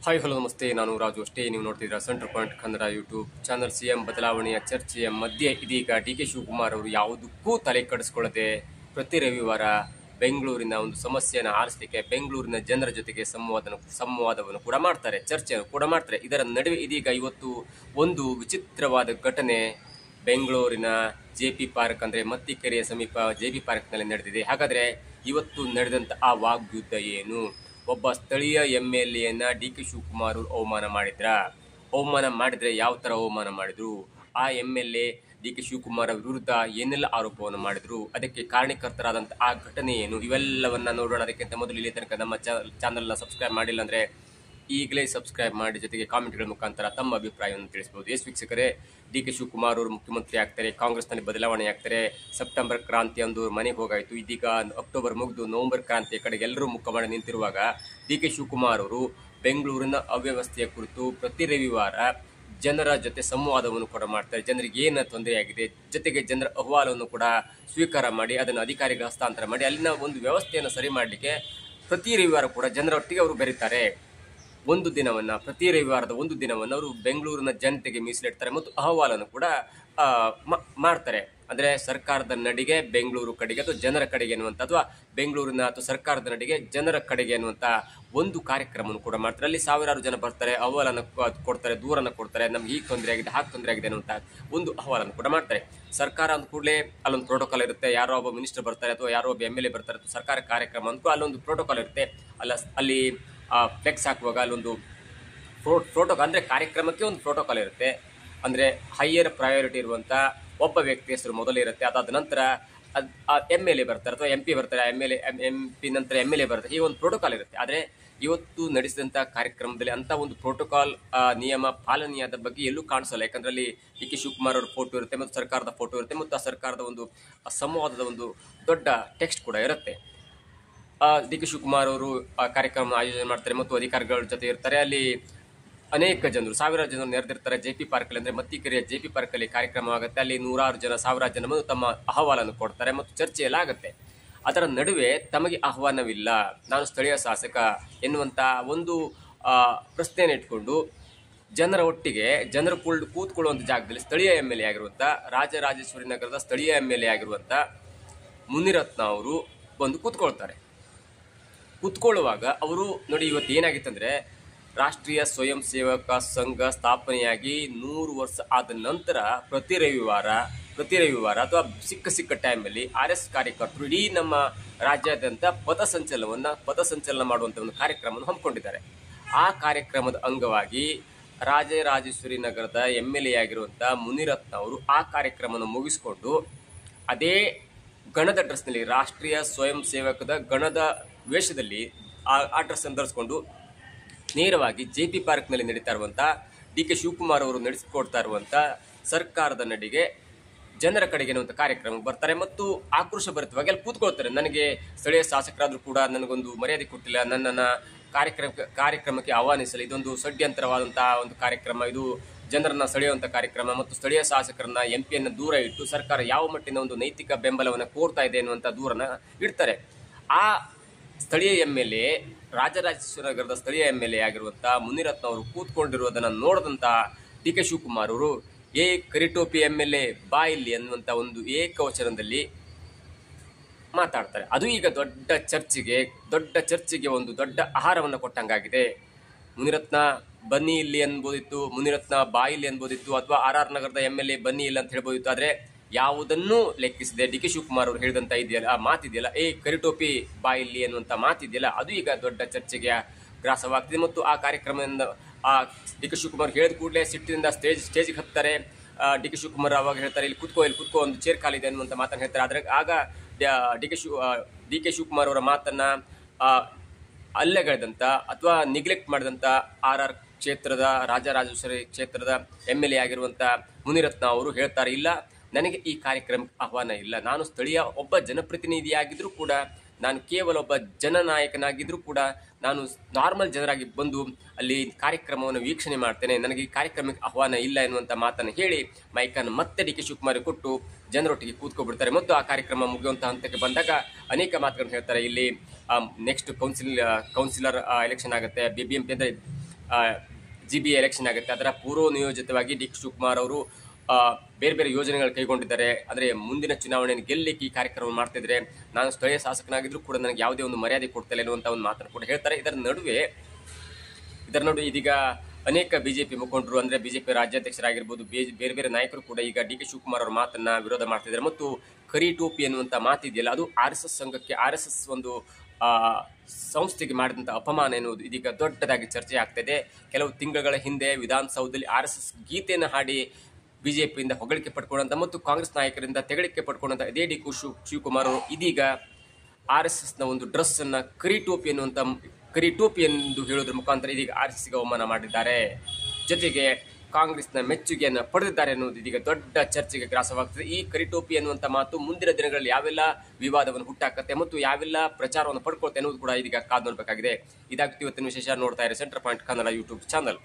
Hi hello ನಮಸ್ತೆ, ನಾನು ರಾಜು. ಅಷ್ಟೇ ನೀವು ನೋಡ್ತಿದ್ದೀರಾ centre point Kannada YouTube channel. CM ಬದಲಾವಣೆಯ ಚರ್ಚೆಯ ಮಧ್ಯೆ ಇದೀಗ ಡಿ.ಕೆ. ಶಿವಕುಮಾರ್ ಅವರು ಯಾವುದಕ್ಕೂ ತಲೆ ಕೆಡಿಸಿಕೊಳ್ಳದೆ ಪ್ರತಿ ರವಿವಾರ ಬೆಂಗಳೂರಿನ ಒಂದು ಸಮಸ್ಯೆಯನ್ನು ಆಲಿಸಲಿಕ್ಕೆ ಬೆಂಗಳೂರಿನ ಜನರ ಜೊತೆಗೆ ಸಂವಾದವನ್ನು ಕೂಡ ಮಾಡ್ತಾರೆ, ಚರ್ಚೆಯನ್ನು ಕೂಡ ಮಾಡ್ತಾರೆ. ಇದರ ನಡುವೆ ಇದೀಗ ಇವತ್ತು ಒಂದು ವಿಚಿತ್ರವಾದ ಘಟನೆ ಬೆಂಗಳೂರಿನ ಜೆ.ಪಿ. ಪಾರ್ಕ್ ಅಂದರೆ ಮತ್ತಿಕೆರೆಯ ಸಮೀಪ ಜೆ.ಪಿ. ಪಾರ್ಕ್ನಲ್ಲಿ ನಡೆದಿದೆ. ಹಾಗಾದರೆ ಇವತ್ತು ನಡೆದಂಥ ಆ ವಾಗ್ಯುದ್ಧ ಏನು? ಒಬ್ಬ ಸ್ಥಳೀಯ ಎಂ.ಎಲ್.ಎನ ಡಿ.ಕೆ. ಶಿವಕುಮಾರ್ ಅವಮಾನ ಮಾಡಿದ್ರೆ ಯಾವ ಥರ ಅವಮಾನ ಮಾಡಿದ್ರು? ಆ ಎಂ.ಎಲ್.ಎ ಡಿ.ಕೆ. ಶಿವಕುಮಾರ್ ವಿರುದ್ಧ ಏನೆಲ್ಲ ಆರೋಪವನ್ನು ಮಾಡಿದ್ರು? ಅದಕ್ಕೆ ಕಾರಣಕರ್ತರಾದಂಥ ಆ ಘಟನೆ ಏನು? ಇವೆಲ್ಲವನ್ನ ನೋಡೋಣ. ಅದಕ್ಕಿಂತ ಮೊದಲು ಇಲ್ಲಿ ತನಕ ನಮ್ಮ ಚಾನಲ್ನ ಸಬ್ಸ್ಕ್ರೈಬ್ ಮಾಡಿಲ್ಲ ಅಂದರೆ ಈಗಲೇ ಸಬ್ಸ್ಕ್ರೈಬ್ ಮಾಡಿ, ಜೊತೆಗೆ ಕಾಮೆಂಟ್ಗಳ ಮುಖಾಂತರ ತಮ್ಮ ಅಭಿಪ್ರಾಯವನ್ನು ತಿಳಿಸಬಹುದು. ಎಸ್ ವೀಕ್ಷಕರೇ, ಡಿ.ಕೆ. ಶಿವಕುಮಾರ್ ಅವರು ಮುಖ್ಯಮಂತ್ರಿ ಆಗ್ತಾರೆ, ಕಾಂಗ್ರೆಸ್ನಲ್ಲಿ ಬದಲಾವಣೆ ಆಗ್ತಾರೆ. ಸೆಪ್ಟೆಂಬರ್ ಕ್ರಾಂತಿ ಅಂದು ಮನೆಗೆ ಹೋಗಾಯಿತು. ಇದೀಗ ಅಕ್ಟೋಬರ್ ಮುಗಿದು ನವೆಂಬರ್ ಕ್ರಾಂತಿಯ ಕಡೆಗೆ ಎಲ್ಲರೂ ಮುಖ ಮಾಡಿ ನಿಂತಿರುವಾಗ ಡಿ.ಕೆ. ಶಿವಕುಮಾರ್ ಅವರು ಬೆಂಗಳೂರಿನ ಅವ್ಯವಸ್ಥೆಯ ಕುರಿತು ಪ್ರತಿ ರವಿವಾರ ಜನರ ಜೊತೆ ಸಂವಾದವನ್ನು ಕೂಡ ಮಾಡ್ತಾರೆ. ಜನರಿಗೆ ಏನು ತೊಂದರೆಯಾಗಿದೆ, ಜೊತೆಗೆ ಜನರ ಅಹವಾಲನ್ನು ಕೂಡ ಸ್ವೀಕಾರ ಮಾಡಿ ಅದನ್ನು ಅಧಿಕಾರಿಗೆ ಹಸ್ತಾಂತರ ಮಾಡಿ ಅಲ್ಲಿನ ಒಂದು ವ್ಯವಸ್ಥೆಯನ್ನು ಸರಿ ಮಾಡಲಿಕ್ಕೆ ಪ್ರತಿ ರವಿವಾರ ಕೂಡ ಜನರೊಟ್ಟಿಗೆ ಅವರು ಬೆರೀತಾರೆ. ಪ್ರತಿ ರವಿವಾರದ ಒಂದು ದಿನವನ್ನು ಅವರು ಬೆಂಗಳೂರಿನ ಜನತೆಗೆ ಮೀಸಲಿಡ್ತಾರೆ ಮತ್ತು ಅಹವಾಲನ್ನು ಕೂಡ ಮಾಡ್ತಾರೆ. ಅಂದರೆ ಸರ್ಕಾರದ ನಡಿಗೆ ಬೆಂಗಳೂರು ಕಡೆಗೆ ಅಥವಾ ಜನರ ಕಡೆಗೆ ಅನ್ನುವಂಥ, ಅಥವಾ ಬೆಂಗಳೂರಿನ ಅಥವಾ ಸರ್ಕಾರದ ನಡಿಗೆ ಜನರ ಕಡೆಗೆ ಅನ್ನುವಂಥ ಒಂದು ಕಾರ್ಯಕ್ರಮವನ್ನು ಕೂಡ ಮಾಡ್ತಾರೆ. ಅಲ್ಲಿ ಸಾವಿರಾರು ಜನ ಬರ್ತಾರೆ, ಅಹವಾಲನ್ನು ಕೊಡ್ತಾರೆ, ದೂರನ್ನು ಕೊಡ್ತಾರೆ, ನಮ್ಗೆ ಹೀಗೆ ತೊಂದರೆ ಆಗಿದೆ, ಹಾಗೆ ತೊಂದರೆ ಆಗಿದೆ ಅನ್ನುವಂಥ ಒಂದು ಅಹವಾಲನ್ನು ಕೂಡ ಮಾಡ್ತಾರೆ. ಸರ್ಕಾರ ಅಂದ ಕೂಡಲೇ ಅಲ್ಲೊಂದು ಪ್ರೋಟೋಕಾಲ್ ಇರುತ್ತೆ. ಯಾರೋ ಒಬ್ಬ ಮಿನಿಸ್ಟರ್ ಬರ್ತಾರೆ ಅಥವಾ ಯಾರೋ ಒಬ್ಬ ಎಮ್.ಎಲ್.ಎ ಬರ್ತಾರೆ, ಅಥವಾ ಸರ್ಕಾರ ಕಾರ್ಯಕ್ರಮ ಅಂತೂ ಅಲ್ಲೊಂದು ಪ್ರೋಟೋಕಾಲ್ ಇರುತ್ತೆ. ಅಲ್ಲಿ ಫ್ಲೆಕ್ಸ್ ಹಾಕುವಾಗ ಅಲ್ಲೊಂದು ಪ್ರೋಟೋಕಾಲ್, ಅಂದರೆ ಕಾರ್ಯಕ್ರಮಕ್ಕೆ ಒಂದು ಪ್ರೋಟೋಕಾಲ್ ಇರುತ್ತೆ. ಅಂದರೆ ಹೈಯರ್ ಪ್ರಯಾರಿಟಿ ಇರುವಂಥ ಒಬ್ಬ ವ್ಯಕ್ತಿ ಹೆಸರು ಮೊದಲೇ ಇರುತ್ತೆ. ಅದಾದ ನಂತರ ಎಮ್.ಎಲ್.ಎ ಬರ್ತಾರೆ ಅಥವಾ ಎಂ.ಪಿ ಬರ್ತಾರೆ, ಎಂ.ಪಿ ನಂತರ ಎಮ್.ಎಲ್.ಎ ಬರ್ತಾರೆ. ಈ ಒಂದು ಪ್ರೋಟೋಕಾಲ್ ಇರುತ್ತೆ. ಆದರೆ ಇವತ್ತು ನಡೆಸಿದಂಥ ಕಾರ್ಯಕ್ರಮದಲ್ಲಿ ಅಂಥ ಒಂದು ಪ್ರೋಟೋಕಾಲ್ ನಿಯಮ ಪಾಲನೆಯಾದ ಬಗ್ಗೆ ಎಲ್ಲೂ ಕಾಣಿಸಲ್ಲ. ಯಾಕಂದರೆ ಅಲ್ಲಿ ಡಿ.ಕೆ. ಶಿವಕುಮಾರ್ ಅವರ ಫೋಟೋ ಇರುತ್ತೆ ಮತ್ತು ಸರ್ಕಾರದ ಫೋಟೋ ಇರುತ್ತೆ ಮತ್ತು ಆ ಸರ್ಕಾರದ ಒಂದು ಸಂವಾದದ ಒಂದು ದೊಡ್ಡ ಟೆಕ್ಸ್ಟ್ ಕೂಡ ಇರುತ್ತೆ. ಡಿ.ಕೆ. ಶಿವಕುಮಾರ್ ಅವರು ಆ ಕಾರ್ಯಕ್ರಮ ಆಯೋಜನೆ ಮಾಡ್ತಾರೆ ಮತ್ತು ಅಧಿಕಾರಿಗಳ ಜೊತೆ ಇರ್ತಾರೆ. ಅಲ್ಲಿ ಅನೇಕ ಜನರು, ಸಾವಿರಾರು ಜನರು ನೆರೆದಿರ್ತಾರೆ. ಜೆ.ಪಿ. ಪಾರ್ಕಲ್ಲಿ, ಅಂದರೆ ಮತ್ತಿಕೆರೆಯ ಜೆ.ಪಿ. ಪಾರ್ಕಲ್ಲಿ ಕಾರ್ಯಕ್ರಮ ಆಗುತ್ತೆ. ಅಲ್ಲಿ ನೂರಾರು ಜನ, ಸಾವಿರಾರು ಜನ ಬಂದು ತಮ್ಮ ಅಹವಾಲನ್ನು ಕೊಡ್ತಾರೆ ಮತ್ತು ಚರ್ಚೆ ಎಲ್ಲ ಆಗುತ್ತೆ. ಅದರ ನಡುವೆ ತಮಗೆ ಆಹ್ವಾನವಿಲ್ಲ, ನಾನು ಸ್ಥಳೀಯ ಶಾಸಕ ಎನ್ನುವಂಥ ಒಂದು ಪ್ರಶ್ನೆಯನ್ನು ಇಟ್ಕೊಂಡು ಜನರ ಒಟ್ಟಿಗೆ ಜನರು ಕೂತ್ಕೊಳ್ಳುವಂಥ ಜಾಗದಲ್ಲಿ ಸ್ಥಳೀಯ ಎಮ್.ಎಲ್.ಎ ಆಗಿರುವಂಥ, ರಾಜರಾಜೇಶ್ವರಿ ನಗರದ ಸ್ಥಳೀಯ ಎಮ್.ಎಲ್.ಎ ಆಗಿರುವಂಥ ಮುನಿರತ್ನ ಅವರು ಬಂದು ಕೂತ್ಕೊಳ್ಳುವಾಗ ಅವರು ನೋಡಿ, ಇವತ್ತು ಏನಾಗಿತ್ತಂದರೆ ರಾಷ್ಟ್ರೀಯ ಸ್ವಯಂ ಸೇವಕ ಸಂಘ ಸ್ಥಾಪನೆಯಾಗಿ 100 ವರ್ಷ ಆದ ನಂತರ ಪ್ರತಿ ರವಿವಾರ ಅಥವಾ ಸಿಕ್ಕ ಟೈಮಲ್ಲಿ RS ಕಾರ್ಯಕರ್ತರು ಇಡೀ ನಮ್ಮ ರಾಜ್ಯಾದ್ಯಂತ ಪಥಸಂಚಲನ ಮಾಡುವಂಥ ಒಂದು ಕಾರ್ಯಕ್ರಮವನ್ನು ಹಮ್ಮಿಕೊಂಡಿದ್ದಾರೆ. ಆ ಕಾರ್ಯಕ್ರಮದ ಅಂಗವಾಗಿ ರಾಜರಾಜೇಶ್ವರಿ ನಗರದ ಎಮ್.ಎಲ್.ಎ ಆಗಿರುವಂಥ ಮುನಿರತ್ನ ಅವರು ಆ ಕಾರ್ಯಕ್ರಮವನ್ನು ಮುಗಿಸಿಕೊಂಡು ಅದೇ ಗಣದ ಡ್ರೆಸ್ನಲ್ಲಿ, ರಾಷ್ಟ್ರೀಯ ಸ್ವಯಂ ಸೇವಕದ ಗಣದ ವೇಷದಲ್ಲಿ ಆ ಡ್ರೆಸ್ಸನ್ನು ಧರಿಸಿಕೊಂಡು ನೇರವಾಗಿ ಜೆ.ಪಿ. ಪಾರ್ಕ್ನಲ್ಲಿ ನಡೀತಾ ಇರುವಂಥ ಡಿ.ಕೆ. ಶಿವಕುಮಾರ್ ಅವರು ನಡೆಸಿಕೊಡ್ತಾ ಇರುವಂಥ ಸರ್ಕಾರದ ನಡಿಗೆ ಜನರ ಕಡೆಗೆ ಅನ್ನುವಂಥ ಕಾರ್ಯಕ್ರಮಕ್ಕೆ ಬರ್ತಾರೆ ಮತ್ತು ಆಕ್ರೋಶಭರಿತವಾಗಿ ಅಲ್ಲಿ ಕೂತ್ಕೊಳ್ತಾರೆ. ನನಗೆ ಸ್ಥಳೀಯ ಶಾಸಕರಾದರೂ ಕೂಡ ನನಗೊಂದು ಮರ್ಯಾದೆ ಕೊಟ್ಟಿಲ್ಲ, ನನ್ನನ್ನು ಕಾರ್ಯಕ್ರಮಕ್ಕೆ ಆಹ್ವಾನಿಸಲಿ, ಇದೊಂದು ಷಡ್ಯಂತರವಾದಂಥ ಒಂದು ಕಾರ್ಯಕ್ರಮ, ಇದು ಜನರನ್ನ ಸೆಳೆಯುವಂಥ ಕಾರ್ಯಕ್ರಮ ಮತ್ತು ಸ್ಥಳೀಯ ಶಾಸಕರನ್ನ ಎಂ.ಪಿಯನ್ನು ದೂರ ಇಟ್ಟು ಸರ್ಕಾರ ಯಾವ ಮಟ್ಟಿನ ಒಂದು ನೈತಿಕ ಬೆಂಬಲವನ್ನು ಕೋರ್ತಾ ಇದೆ ಅನ್ನುವಂಥ ದೂರನ್ನ ಇಡ್ತಾರೆ. ಆ ಸ್ಥಳೀಯ ಎಮ್.ಎಲ್.ಎ, ರಾಜರಾಜೇಶ್ವರಿ ನಗರದ ಸ್ಥಳೀಯ ಎಮ್.ಎಲ್.ಎ ಆಗಿರುವಂಥ ಮುನಿರತ್ನ ಅವರು ಕೂತ್ಕೊಂಡಿರುವುದನ್ನು ನೋಡಿದಂಥ ಡಿ.ಕೆ. ಶಿವಕುಮಾರ್ ಅವರು ಕರಿಟೋಪಿ ಎಮ್.ಎಲ್.ಎ ಬಾ ಇಲ್ಲಿ ಅನ್ನುವಂಥ ಒಂದು ಏಕವಚನದಲ್ಲಿ ಮಾತಾಡ್ತಾರೆ. ಅದು ಈಗ ದೊಡ್ಡ ಚರ್ಚೆಗೆ ಒಂದು ದೊಡ್ಡ ಆಹಾರವನ್ನು ಕೊಟ್ಟಂಗಾಗಿದೆ. ಮುನಿರತ್ನ ಬನ್ನಿ ಇಲ್ಲಿ ಅನ್ಬೋದಿತ್ತು, ಮುನಿರತ್ನ ಬಾ ಇಲ್ಲಿ ಅನ್ಬೋದಿತ್ತು, ಅಥವಾ RR ನಗರದ ಎಮ್.ಎಲ್.ಎ ಬನ್ನಿ ಇಲ್ಲ ಅಂತ ಹೇಳ್ಬೋದಿತ್ತು. ಆದರೆ ಯಾವುದನ್ನೂ ಲೆಕ್ಕಿಸದೆ ಡಿ.ಕೆ. ಶಿವಕುಮಾರ್ ಅವರು ಹೇಳಿದಂಥ ಆ ಮಾತಿದೆಯಲ್ಲ, ಕರಿಟೋಪಿ ಬಾ ಇಲ್ಲಿ ಅನ್ನುವಂಥ ಮಾತಿದೆಯಲ್ಲ, ಅದು ಈಗ ದೊಡ್ಡ ಚರ್ಚೆಗೆ ಗ್ರಾಸವಾಗ್ತಿದೆ. ಮತ್ತು ಆ ಕಾರ್ಯಕ್ರಮದಿಂದ ಡಿ.ಕೆ. ಶಿವಕುಮಾರ್ ಹೇಳಿದ ಕೂಡಲೇ ಸಿಟ್ಟಿನಿಂದ ಸ್ಟೇಜಿಗೆ ಹತ್ತಾರೆ. ಡಿ.ಕೆ. ಶಿವಕುಮಾರ್ ಅವಾಗ ಹೇಳ್ತಾರೆ, ಇಲ್ಲಿ ಕೂತ್ಕೋ ಒಂದು ಚೇರ್ ಖಾಲಿದೆ ಅನ್ನುವಂಥ ಮಾತನ್ನು ಹೇಳ್ತಾರೆ. ಆದರೆ ಆಗ ಡಿ.ಕೆ. ಶಿವಕುಮಾರ್ ಅವರ ಮಾತನ್ನು ಅಲ್ಲೆಗೆಳೆದಂಥ ಅಥವಾ ನಿಗ್ಲೆಕ್ಟ್ ಮಾಡಿದಂಥ RR ಕ್ಷೇತ್ರದ, ರಾಜರಾಜೇಶ್ವರಿ ಕ್ಷೇತ್ರದ ಎಮ್.ಎಲ್.ಎ ಆಗಿರುವಂಥ ಮುನಿರತ್ನ ಅವರು ಹೇಳ್ತಾರೆ, ಇಲ್ಲ, ನನಗೆ ಈ ಕಾರ್ಯಕ್ರಮಕ್ಕೆ ಆಹ್ವಾನ ಇಲ್ಲ, ನಾನು ಸ್ಥಳೀಯ ಒಬ್ಬ ಜನಪ್ರತಿನಿಧಿಯಾಗಿದ್ದರೂ ಕೂಡ, ನಾನು ಕೇವಲ ಒಬ್ಬ ಜನನಾಯಕನಾಗಿದ್ದರೂ ಕೂಡ, ನಾನು ನಾರ್ಮಲ್ ಜನರಾಗಿ ಬಂದು ಅಲ್ಲಿ ಕಾರ್ಯಕ್ರಮವನ್ನು ವೀಕ್ಷಣೆ ಮಾಡ್ತೇನೆ, ನನಗೆ ಈ ಕಾರ್ಯಕ್ರಮಕ್ಕೆ ಆಹ್ವಾನ ಇಲ್ಲ ಎನ್ನುವಂಥ ಮಾತನ್ನು ಹೇಳಿ ಮೈಕನ್ನು ಮತ್ತೆ ಡಿ.ಕೆ. ಶಿವಕುಮಾರ್ ಕೊಟ್ಟು ಜನರೊಟ್ಟಿಗೆ ಕೂತ್ಕೊಬಿಡ್ತಾರೆ. ಮತ್ತು ಆ ಕಾರ್ಯಕ್ರಮ ಮುಗಿಯುವಂಥ ಹಂತಕ್ಕೆ ಬಂದಾಗ ಅನೇಕ ಮಾತುಗಳನ್ನು ಹೇಳ್ತಾರೆ. ಇಲ್ಲಿ ನೆಕ್ಸ್ಟ್ ಕೌನ್ಸಿಲರ್ ಎಲೆಕ್ಷನ್ ಆಗುತ್ತೆ, BBMP ಅಂದರೆ GB ಎಲೆಕ್ಷನ್ ಆಗುತ್ತೆ. ಅದರ ಪೂರ್ವ ನಿಯೋಜಿತವಾಗಿ ಡಿ ಕೆ ಶಿವಕುಮಾರ್ ಅವರು ಬೇರೆ ಬೇರೆ ಯೋಜನೆಗಳು ಕೈಗೊಂಡಿದ್ದಾರೆ. ಅಂದರೆ ಮುಂದಿನ ಚುನಾವಣೆಯನ್ನು ಗೆಲ್ಲಲಿಕ್ಕೆ ಈ ಕಾರ್ಯಕ್ರಮ ಮಾಡ್ತಿದ್ರೆ, ನಾನು ಸ್ಥಳೀಯ ಶಾಸಕನಾಗಿದ್ರು ಕೂಡ ನನಗೆ ಯಾವುದೇ ಒಂದು ಮರ್ಯಾದೆ ಕೊಡ್ತಿಲ್ಲ ಎನ್ನುವಂಥ ಒಂದು ಮಾತನ್ನು ಕೂಡ ಹೇಳ್ತಾರೆ. ಇದರ ನಡುವೆ ಇದೀಗ ಅನೇಕ ಬಿಜೆಪಿ ಮುಖಂಡರು, ಅಂದ್ರೆ ಬಿಜೆಪಿ ರಾಜ್ಯಾಧ್ಯಕ್ಷರಾಗಿರ್ಬೋದು, ಬೇರೆ ಬೇರೆ ನಾಯಕರು ಕೂಡ ಈಗ ಡಿ ಕೆ ಶಿವಕುಮಾರ್ ಅವರ ಮಾತನ್ನ ವಿರೋಧ ಮಾಡ್ತಿದ್ದಾರೆ. ಮತ್ತು ಕರಿ ಟೋಪಿ ಎನ್ನುವಂತ ಮಾತಿದೆಯಲ್ಲ, ಅದು RSS ಸಂಘಕ್ಕೆ, RSS ಒಂದು ಸಂಸ್ಥೆಗೆ ಮಾಡಿದಂಥ ಅಪಮಾನ ಎನ್ನುವುದು ಇದೀಗ ದೊಡ್ಡದಾಗಿ ಚರ್ಚೆ ಆಗ್ತಿದೆ. ಕೆಲವು ತಿಂಗಳ ಹಿಂದೆ ವಿಧಾನಸೌಧದಲ್ಲಿ RSS ಗೀತೆಯನ್ನು ಹಾಡಿ ಬಿಜೆಪಿಯಿಂದ ಹೊಗಳಿಕೆ ಪಡ್ಕೊಂಡಂತ ಮತ್ತು ಕಾಂಗ್ರೆಸ್ ನಾಯಕರಿಂದ ತೆಗಳಿಕೆ ಪಡ್ಕೊಂಡಂತ ಇದೇ ಡಿ ಕೆ ಶಿವಕುಮಾರ್ ಅವರು ಇದೀಗ RSS ನ ಒಂದು ಡ್ರೆಸ್ ಅನ್ನ ಕರಿ ಟೋಪಿ ಎಂದು ಹೇಳೋದ್ರ ಮುಖಾಂತರ ಇದೀಗ RSS ಗೆ ಅವಮಾನ ಮಾಡಿದ್ದಾರೆ. ಜೊತೆಗೆ ಕಾಂಗ್ರೆಸ್ನ ಮೆಚ್ಚುಗೆಯನ್ನು ಪಡೆದಿದ್ದಾರೆ ಅನ್ನೋದು ಇದೀಗ ದೊಡ್ಡ ಚರ್ಚೆಗೆ ಗ್ರಾಸವಾಗ್ತದೆ. ಈ ಕರಿ ಟೋಪಿ ಅನ್ನುವಂಥ ಮಾತು ಮುಂದಿನ ದಿನಗಳಲ್ಲಿ ಯಾವೆಲ್ಲ ವಿವಾದವನ್ನು ಹುಟ್ಟಾಕತ್ತೆ ಮತ್ತು ಯಾವೆಲ್ಲ ಪ್ರಚಾರವನ್ನು ಪಡ್ಕೊಳ್ತೆ ಅನ್ನೋದು ಕೂಡ ಇದೀಗ ಕಾದು ನೋಡಬೇಕಾಗಿದೆ. ಇದಾಗ್ತಿ ಇವತ್ತಿನ ವಿಶೇಷ. ನೋಡ್ತಾ ಇರಿ centre point Kannada YouTube channel.